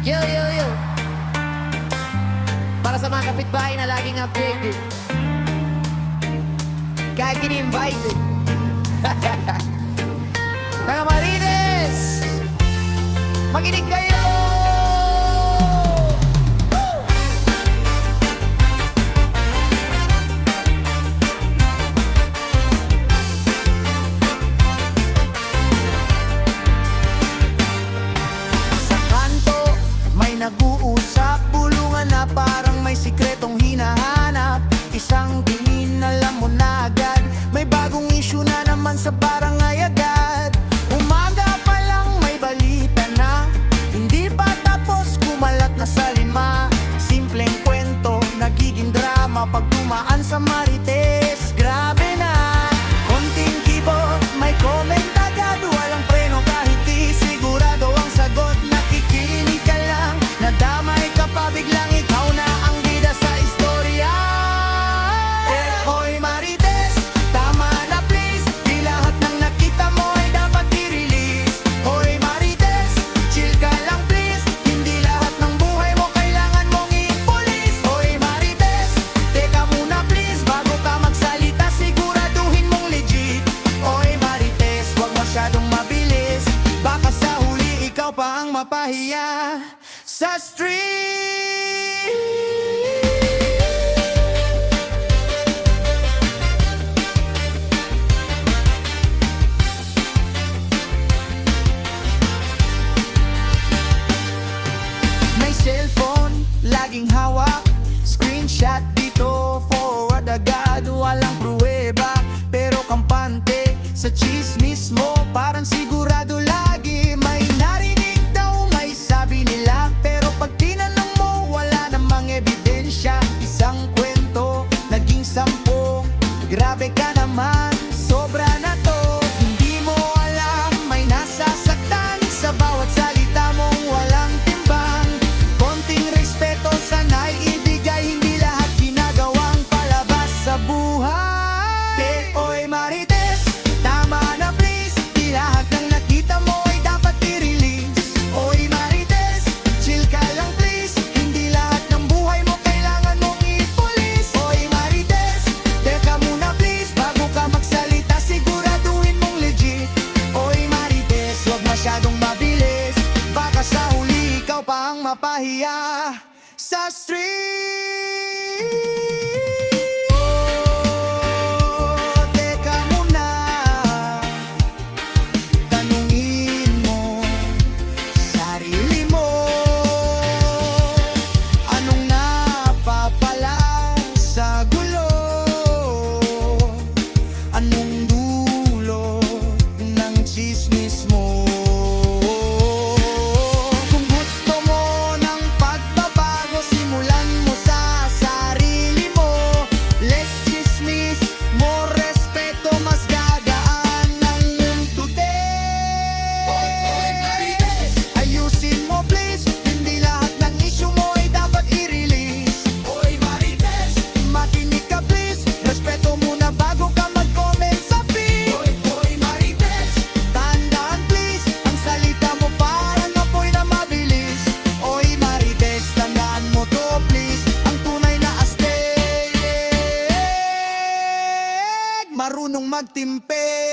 Yo, yo, yo. Para sa mga kapitbahay na laging updated, kahit ini-invited. Mga Marines, makinig kayo! Sa kanto, may nag-uusap, bulungan na parang may sikretong hinahanap. Isang tingin, alam mo na agad, may bagong issue na naman sa barangay agad. Umaga pa lang may balita na, hindi pa tapos kumalat na sa lima. Simpleng kwento, nagiging drama pag dumaan sa Marites. Grabe na, konting kibot, may comment agad, walang preno kahit di sigurado ang sagot. Nakikinig ka lang, nadamay ka pa biglang, ikaw na ang bida sa istorya. Hoy Marites, tama na please, di lahat ng nakita mo ay dapat i-release. Hoy Marites, chill ka lang please, hindi lahat ng buhay mo kailangan mong i-police. Hoy Marites, teka muna please, bago ka magsalita siguraduhin mong legit. Hoy Marites, huwag masyadong mabilis, baka sa huli ikaw pa ang mapahiya sa street. May cellphone, laging hawak, screenshot dito, forward agad, walang pruweba, pero kampante sa chismis mo, parang sigurado lagi. May narinig daw, may sabi nila, pero pag tinanong mo, wala namang ebidensya. Isang kwento, naging 10, grabe ka naman, sobra na to. Hindi mo alam, may nasasaktan sa bawat salita mong walang timbang. Konting respeto sana'y ibigay, hindi lahat ginagawang palabas sa buhay. Oy Marites, tama na please, di lahat ng nakita mo ay dapat i-release. Oy Marites, chill ka lang please, hindi lahat ng buhay mo kailangan mong i-police. Oy Marites, teka muna please, bago ka magsalita siguraduhin mong legit. Oy Marites, huwag masyadong mabilis, baka sa huli ikaw pa ang mapahiya sa street. Oh, teka muna, tanungin mo sarili mo, anong napapala sa gulo? Anong dulo ng chismis mo? Kung gusto mo ng pagbabago, simulan mo sa sarili mo. Less chismis, more respeto, mas gagaan ng mundo din. Ayusin mo please, hindi lahat ng issue mo ay dapat i-release. Hoy Marites, makinig ka please, respeto muna bago ka mag-comment sa feed. Hoy Marites, tandaan please, ang salita mo parang apoy na mabilis. Hoy Marites, tandaan mo to please, ang tunay na astig marunong magtimpe.